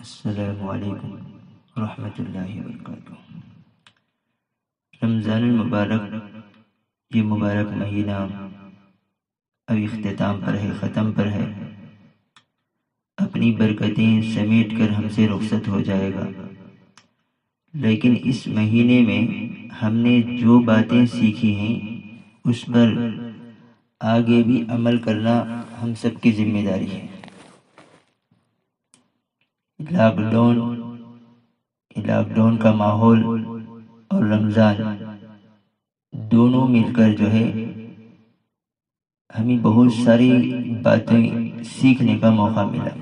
السلام علیکم ورحمۃ اللہ وبرکاتہ۔ رمضان المبارک، یہ مبارک مہینہ اب اختتام پر ہے، ختم پر ہے، اپنی برکتیں سمیٹ کر ہم سے رخصت ہو جائے گا۔ لیکن اس مہینے میں ہم نے جو باتیں سیکھی ہیں اس پر آگے بھی عمل کرنا ہم سب کی ذمہ داری ہے۔ لاک ڈاؤن کا ماحول اور رمضان دونوں مل کر جو ہے ہمیں بہت ساری باتیں سیکھنے کا موقع ملا۔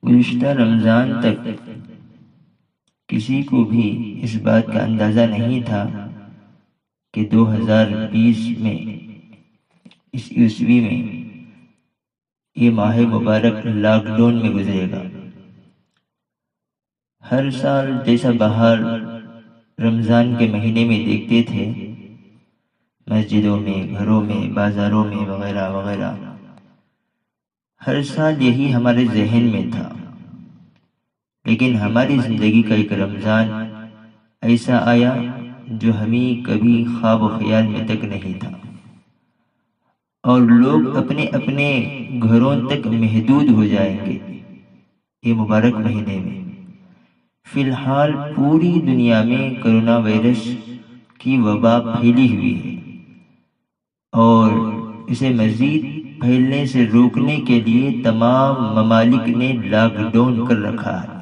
گزشتہ رمضان تک کسی کو بھی اس بات کا اندازہ نہیں تھا کہ 2020 میں، اس عیسوی میں، یہ ماہ مبارک لاک ڈاؤن میں گزرے گا۔ ہر سال جیسا بہار رمضان کے مہینے میں دیکھتے تھے، مسجدوں میں، گھروں میں، بازاروں میں وغیرہ وغیرہ، ہر سال یہی ہمارے ذہن میں تھا۔ لیکن ہماری زندگی کا ایک رمضان ایسا آیا جو ہمیں کبھی خواب و خیال میں تک نہیں تھا، اور لوگ اپنے اپنے گھروں تک محدود ہو جائیں گے یہ مبارک مہینے میں۔ فی الحال پوری دنیا میں کرونا وائرس کی وبا پھیلی ہوئی ہے، اور اسے مزید پھیلنے سے روکنے کے لیے تمام ممالک نے لاک ڈاؤن کر رکھا ہے۔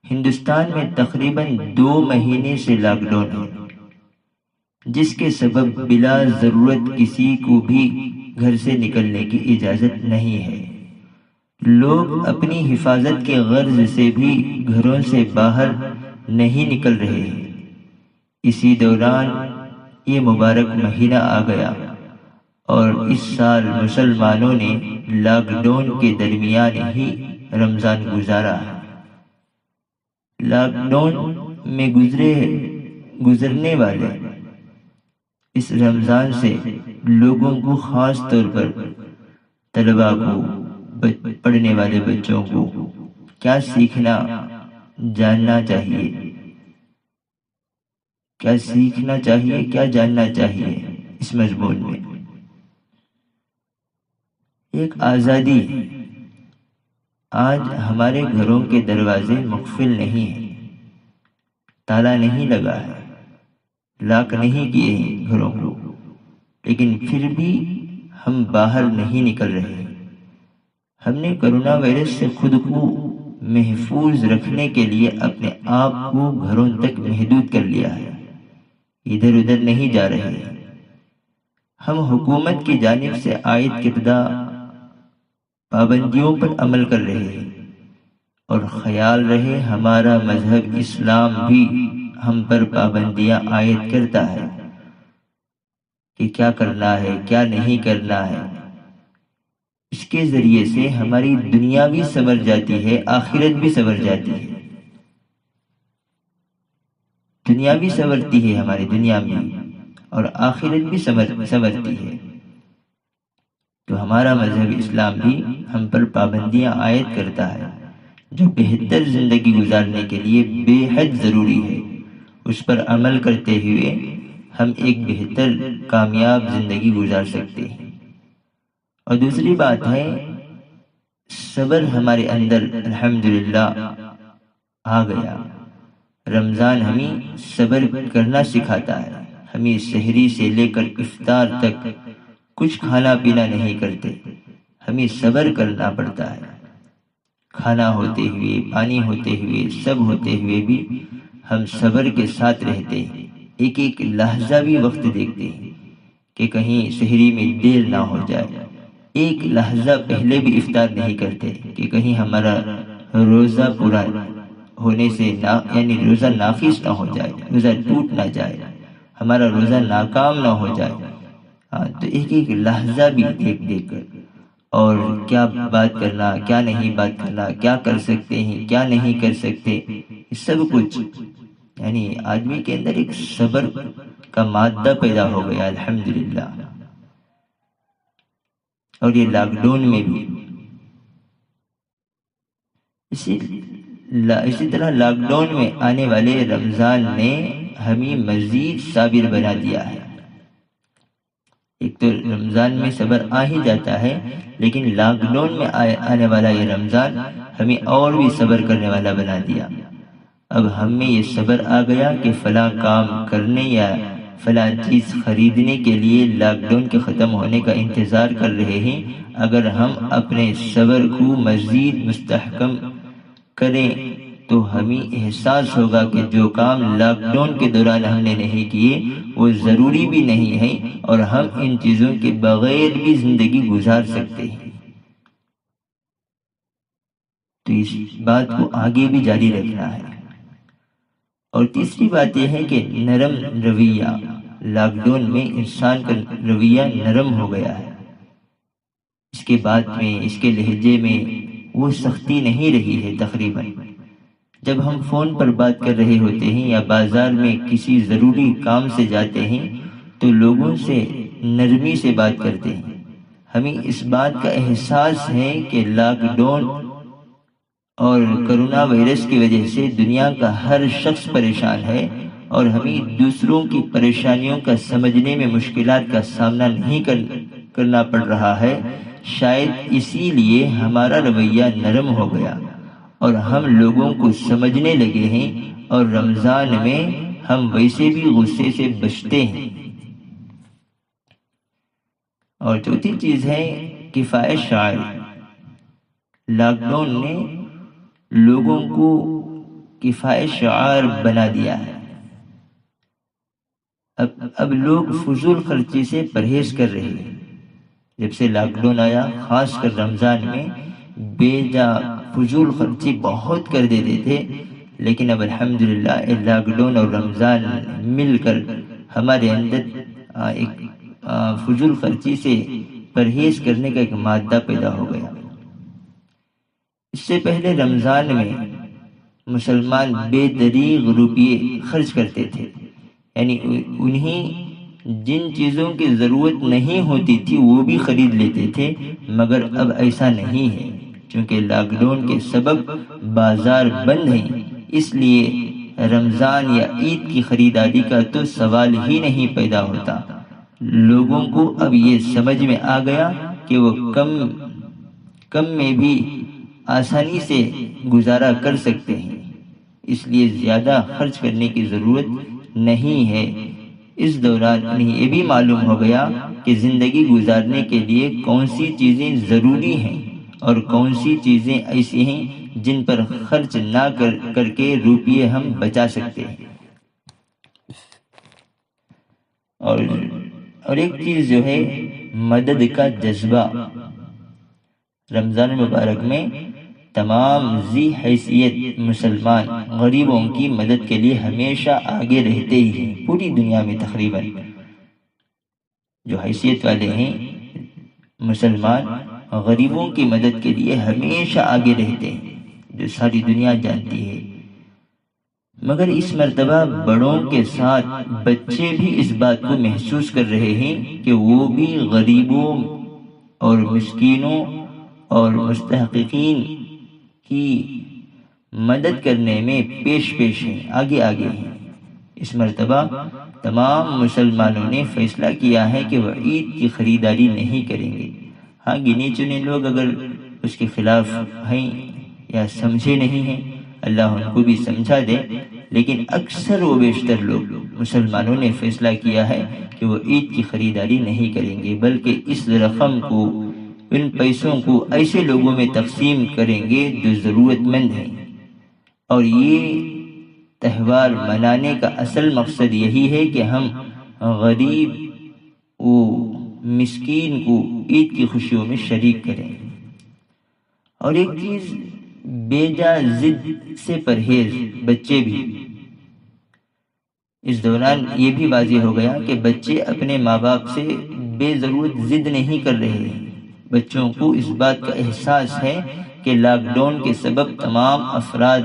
ہندوستان میں تقریباً 2 مہینے سے لاک ڈاؤن ہے، جس کے سبب بلا ضرورت کسی کو بھی گھر سے نکلنے کی اجازت نہیں ہے۔ لوگ اپنی حفاظت کے غرض سے بھی گھروں سے باہر نہیں نکل رہے ہیں۔ اسی دوران یہ مبارک مہینہ آ گیا، اور اس سال مسلمانوں نے لاک ڈاؤن کے درمیان ہی رمضان گزارا ہے۔ لاک ڈاؤن میں گزرنے والے اس رمضان سے لوگوں کو، خاص طور پر طلباء کو، پڑھنے والے بچوں کو کیا سیکھنا، جاننا چاہیے، کیا سیکھنا چاہیے، کیا جاننا چاہیے اس مضمون میں؟ ایک آزادی ہے۔ آج ہمارے گھروں کے دروازے مقفل نہیں ہیں، تالا نہیں لگا ہے، لاک نہیں کیے ہیں گھروں کو، لیکن پھر بھی ہم باہر نہیں نکل رہے۔ ہم نے کرونا وائرس سے خود کو محفوظ رکھنے کے لیے اپنے آپ کو گھروں تک محدود کر لیا ہے، ادھر ادھر نہیں جا رہے۔ ہم حکومت کی جانب سے عائد کردہ پابندیوں پر عمل کر رہے ہیں، اور خیال رہے ہمارا مذہب اسلام بھی ہم پر پابندیاں عائد کرتا ہے کہ کیا کرنا ہے، کیا نہیں کرنا ہے۔ اس کے ذریعے سے ہماری دنیا بھی سنور جاتی ہے، آخرت بھی سنور جاتی ہے۔ دنیا بھی سنورتی ہے ہماری دنیا میں، اور آخرت بھی سنورتی ہے۔ تو ہمارا مذہب اسلام بھی ہم پر پابندیاں عائد کرتا ہے، جو بہتر زندگی گزارنے کے لیے بے حد ضروری ہے۔ اس پر عمل کرتے ہوئے ہم ایک بہتر، کامیاب زندگی گزار سکتے ہیں۔ اور دوسری بات ہے، صبر ہمارے اندر الحمدللہ آ گیا۔ رمضان ہمیں صبر کرنا سکھاتا ہے۔ ہمیں سحری سے لے کر افطار تک کچھ کھانا پینا نہیں کرتے، ہمیں صبر کرنا پڑتا ہے۔ کھانا ہوتے ہوئے، پانی ہوتے ہوئے، سب ہوتے ہوئے بھی ہم صبر کے ساتھ رہتے ہیں۔ ایک ایک لحظہ بھی وقت دیکھتے ہیں کہ کہیں سحری میں دیر نہ ہو جائے۔ ایک لحظہ پہلے بھی افطار نہیں کرتے کہ کہیں ہمارا روزہ پورا ہونے سے یعنی روزہ ناقص نہ ہو جائے، روزہ ٹوٹ نہ جائے، ہمارا روزہ ناکام نہ ہو جائے۔ تو ایک ایک لحظہ بھی دیکھ دیکھ کر، اور کیا بات کرنا، کیا نہیں بات کرنا، کیا کر سکتے ہیں، کیا نہیں کر سکتے، سب کچھ، یعنی آدمی کے اندر ایک صبر کا مادہ پیدا ہو گیا الحمدللہ۔ اور یہ لاک ڈاؤن میں بھی اسی طرح لاک ڈاؤن میں آنے والے رمضان نے ہمیں مزید صابر بنا دیا ہے۔ ایک تو رمضان میں صبر آ ہی جاتا ہے، لیکن لاک ڈاؤن میں آنے والا یہ رمضان ہمیں اور بھی صبر کرنے والا بنا دیا۔ اب ہم میں یہ صبر آ گیا کہ فلاں کام کرنے یا فلاں چیز خریدنے کے لیے لاک ڈاؤن کے ختم ہونے کا انتظار کر رہے ہیں۔ اگر ہم اپنے صبر کو مزید مستحکم کریں تو ہمیں احساس ہوگا کہ جو کام لاک ڈاؤن کے دوران ہم نے نہیں کیے وہ ضروری بھی نہیں ہے، اور ہم ان چیزوں کے بغیر بھی زندگی گزار سکتے ہیں۔ تو اس بات کو آگے بھی جاری رکھنا ہے۔ اور تیسری بات یہ ہے کہ نرم رویہ، لاک ڈاؤن میں انسان کا رویہ نرم ہو گیا ہے۔ اس کے بات میں، اس کے لہجے میں وہ سختی نہیں رہی ہے تقریباً۔ جب ہم فون پر بات کر رہے ہوتے ہیں یا بازار میں کسی ضروری کام سے جاتے ہیں تو لوگوں سے نرمی سے بات کرتے ہیں۔ ہمیں اس بات کا احساس ہے کہ لاک ڈاؤن اور کرونا وائرس کی وجہ سے دنیا کا ہر شخص پریشان ہے، اور ہمیں دوسروں کی پریشانیوں کا سمجھنے میں مشکلات کا سامنا نہیں کرنا پڑ رہا ہے۔ شاید اسی لیے ہمارا رویہ نرم ہو گیا اور ہم لوگوں کو سمجھنے لگے ہیں، اور رمضان میں ہم ویسے بھی غصے سے بچتے ہیں۔ اور چوتھی چیز ہے کفایت شعار۔ لاک ڈاؤن نے لوگوں کو کفایت شعار بنا دیا ہے۔ اب لوگ فضول خرچی سے پرہیز کر رہے ہیں۔ جب سے لاک ڈاؤن آیا، خاص کر رمضان میں بے جا فضول خرچی بہت کر دیتے تھے، لیکن اب الحمدللہ لاک ڈاؤن اور رمضان مل کر ہمارے اندر ایک فضول خرچی سے پرہیز کرنے کا ایک مادہ پیدا ہو گیا۔ اس سے پہلے رمضان میں مسلمان بے دریغ روپیے خرچ کرتے تھے، یعنی انہیں جن چیزوں کی ضرورت نہیں ہوتی تھی وہ بھی خرید لیتے تھے، مگر اب ایسا نہیں ہے۔ چونکہ لاک ڈاؤن کے سبب بازار بند ہیں، اس لیے رمضان یا عید کی خریداری کا تو سوال ہی نہیں پیدا ہوتا۔ لوگوں کو اب یہ سمجھ میں آ گیا کہ وہ کم میں بھی آسانی سے گزارا کر سکتے ہیں، اس لیے زیادہ خرچ کرنے کی ضرورت نہیں ہے۔ اس دوران انہیں یہ بھی معلوم ہو گیا کہ زندگی گزارنے کے لیے کون سی چیزیں ضروری ہیں اور کون سی چیزیں ایسی ہیں جن پر خرچ نہ کر کے روپیے ہم بچا سکتے ہیں۔ اور ایک چیز جو ہے مدد کا جذبہ۔ رمضان مبارک میں تمام ذی حیثیت مسلمان غریبوں کی مدد کے لیے ہمیشہ آگے رہتے ہی ہیں۔ پوری دنیا میں تقریباً جو حیثیت والے ہیں مسلمان غریبوں کی مدد کے لیے ہمیشہ آگے رہتے ہیں، جو ساری دنیا جانتی ہے۔ مگر اس مرتبہ بڑوں کے ساتھ بچے بھی اس بات کو محسوس کر رہے ہیں کہ وہ بھی غریبوں اور مسکینوں اور مستحقین کی مدد کرنے میں پیش ہیں، آگے ہیں۔ اس مرتبہ تمام مسلمانوں نے فیصلہ کیا ہے کہ وہ عید کی خریداری نہیں کریں گے۔ ہاں، گنے چنے لوگ اگر اس کے خلاف ہیں یا سمجھے نہیں ہیں، اللہ ان کو بھی سمجھا دے، لیکن اکثر و بیشتر لوگ مسلمانوں نے فیصلہ کیا ہے کہ وہ عید کی خریداری نہیں کریں گے، بلکہ اس رقم کو، ان پیسوں کو ایسے لوگوں میں تقسیم کریں گے جو ضرورت مند ہیں۔ اور یہ تہوار منانے کا اصل مقصد یہی ہے کہ ہم غریب و مسکین کو عید کی خوشیوں میں شریک کریں۔ اور ایک چیز بے جا ضد سے پرہیز، بچے بھی۔ اس دوران یہ بھی واضح ہو گیا کہ بچے اپنے ماں باپ سے بے ضرورت ضد نہیں کر رہے ہیں۔ بچوں کو اس بات کا احساس ہے کہ لاک ڈاؤن کے سبب تمام افراد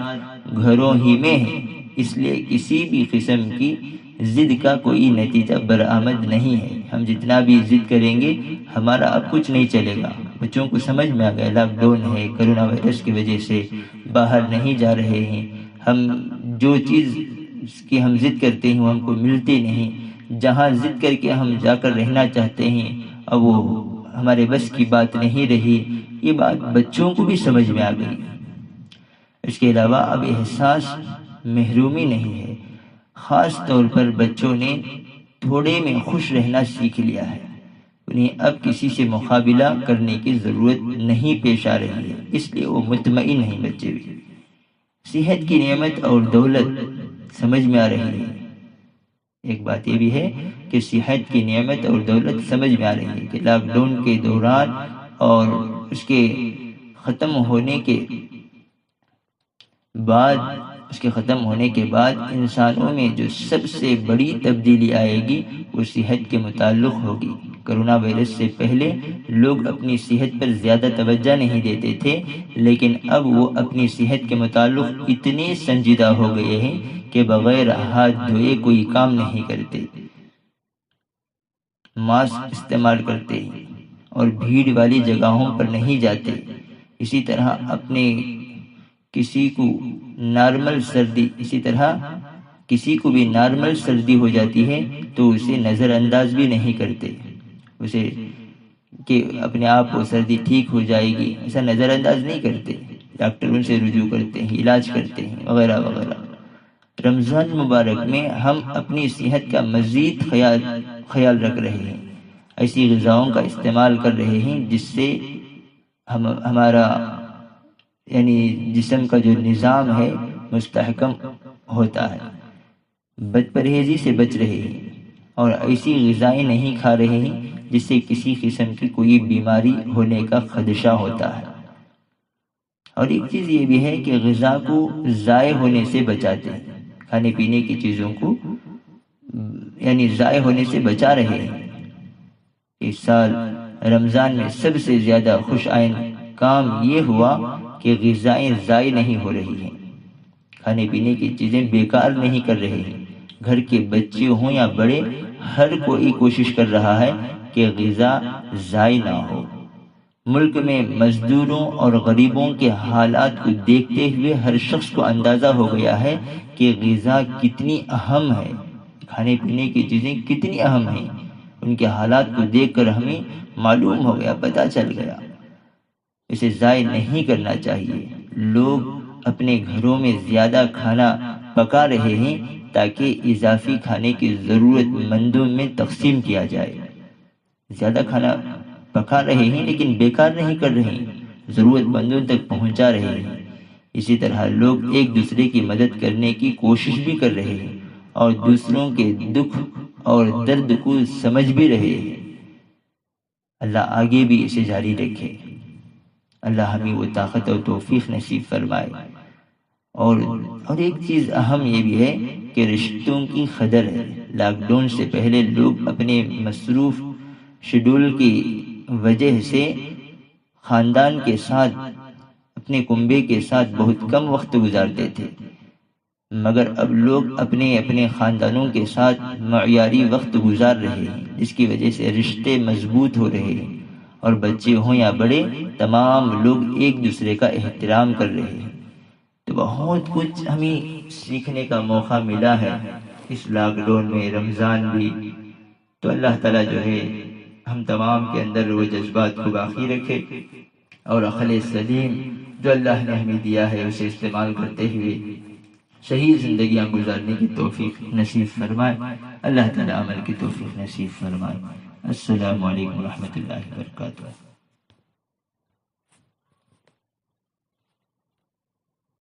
گھروں ہی میں ہیں، اس لیے کسی بھی قسم کی ضد کا کوئی نتیجہ برآمد نہیں ہے۔ ہم جتنا بھی ضد کریں گے ہمارا اب کچھ نہیں چلے گا۔ بچوں کو سمجھ میں آ گیا لاک ڈاؤن ہے، کرونا وائرس کی وجہ سے باہر نہیں جا رہے ہیں، ہم جو چیز کی ہم ضد کرتے ہیں وہ ہم کو ملتی نہیں، جہاں ضد کر کے ہم جا کر رہنا چاہتے ہیں اب وہ ہمارے بس کی بات نہیں رہی۔ یہ بات بچوں کو بھی سمجھ میں آ گئی۔ اس کے علاوہ اب احساس محرومی نہیں ہے، خاص طور پر بچوں نے تھوڑے میں خوش رہنا سیکھ لیا ہے، انہیں اب کسی سے مقابلہ کرنے کی ضرورت نہیں پیش آ رہی ہے، اس لیے وہ مطمئن ہیں بچے بھی۔ صحت کی نعمت اور دولت سمجھ میں آ رہی ہے۔ ایک بات یہ بھی ہے کہ صحت کی نعمت اور دولت سمجھ میں آ رہی ہے کہ لاک ڈاؤن کے دوران اور اس کے ختم ہونے کے بعد انسانوں میں جو سب سے بڑی تبدیلی آئے گی وہ صحت کے متعلق ہوگی۔ کرونا وائرس سے پہلے لوگ اپنی صحت پر زیادہ توجہ نہیں دیتے تھے، لیکن اب وہ اپنی صحت کے متعلق اتنے سنجیدہ ہو گئے ہیں کہ بغیر ہاتھ دھوئے کوئی کام نہیں کرتے، ماسک استعمال کرتے ہیں اور بھیڑ والی جگہوں پر نہیں جاتے۔ اسی طرح کسی کو بھی نارمل سردی ہو جاتی ہے تو اسے نظر انداز بھی نہیں کرتے، اسے کہ اپنے آپ کو سردی ٹھیک ہو جائے گی ایسا نظر انداز نہیں کرتے، ڈاکٹروں سے رجوع کرتے ہیں، علاج کرتے ہیں وغیرہ وغیرہ۔ رمضان مبارک میں ہم اپنی صحت کا مزید خیال رکھ رہے ہیں، ایسی غذاؤں کا استعمال کر رہے ہیں جس سے ہمارا جسم کا جو نظام ہے مستحکم ہوتا ہے، بد پرہیزی سے بچ رہے ہیں اور ایسی غذائیں نہیں کھا رہے ہیں جس سے کسی قسم کی کوئی بیماری ہونے کا خدشہ ہوتا ہے۔ اور ایک چیز یہ بھی ہے کہ غذا کو ضائع ہونے سے بچاتے ہیں، کھانے پینے کی چیزوں کو ضائع ہونے سے بچا رہے ہیں۔ اس سال رمضان میں سب سے زیادہ خوش آئند کام یہ ہوا کہ غذائیں ضائع نہیں ہو رہی ہیں، کھانے پینے کی چیزیں بیکار نہیں کر رہے ہیں، گھر کے بچے ہوں یا بڑے ہر کوئی کوشش کر رہا ہے کہ غذا ضائع نہ ہو۔ ملک میں مزدوروں اور غریبوں کے حالات کو دیکھتے ہوئے ہر شخص کو اندازہ ہو گیا ہے کہ غذا کتنی اہم ہے، کھانے پینے کی چیزیں کتنی اہم ہیں۔ ان کے حالات کو دیکھ کر ہمیں معلوم ہو گیا، پتہ چل گیا، اسے ضائع نہیں کرنا چاہیے۔ لوگ اپنے گھروں میں زیادہ کھانا پکا رہے ہیں تاکہ اضافی کھانے کی ضرورت مندوں میں تقسیم کیا جائے۔ زیادہ کھانا پکا رہے ہیں لیکن بیکار نہیں کر رہے ہیں، ضرورت مندوں تک پہنچا رہے ہیں۔ اسی طرح لوگ ایک دوسرے کی مدد کرنے کی کوشش بھی کر رہے ہیں اور دوسروں کے دکھ اور درد کو سمجھ بھی رہے ہیں۔ اللہ آگے بھی اسے جاری رکھے، اللہ ہمیں وہ طاقت اور توفیق نصیب فرمائے۔ اور ایک چیز اہم یہ بھی ہے کہ رشتوں کی قدر ہے۔ لاک ڈاؤن سے پہلے لوگ اپنے مصروف شیڈول کی وجہ سے خاندان کے ساتھ، اپنے کنبے کے ساتھ بہت کم وقت گزارتے تھے، مگر اب لوگ اپنے اپنے خاندانوں کے ساتھ معیاری وقت گزار رہے ہیں، جس کی وجہ سے رشتے مضبوط ہو رہے ہیں اور بچے ہوں یا بڑے تمام لوگ ایک دوسرے کا احترام کر رہے ہیں۔ تو بہت کچھ ہمیں سیکھنے کا موقع ملا ہے اس لاک ڈاؤن میں، رمضان بھی۔ تو اللہ تعالیٰ جو ہے ہم تمام کے اندر وہ جذبات کو باقی رکھے اور عقل سلیم جو اللہ نے ہمیں دیا ہے اسے استعمال کرتے ہوئے صحیح زندگیاں گزارنے کی توفیق نصیب فرمائے۔ اللہ تعالیٰ عمل کی توفیق نصیب فرمائے۔ السلام علیکم ورحمۃ اللہ وبرکاتہ۔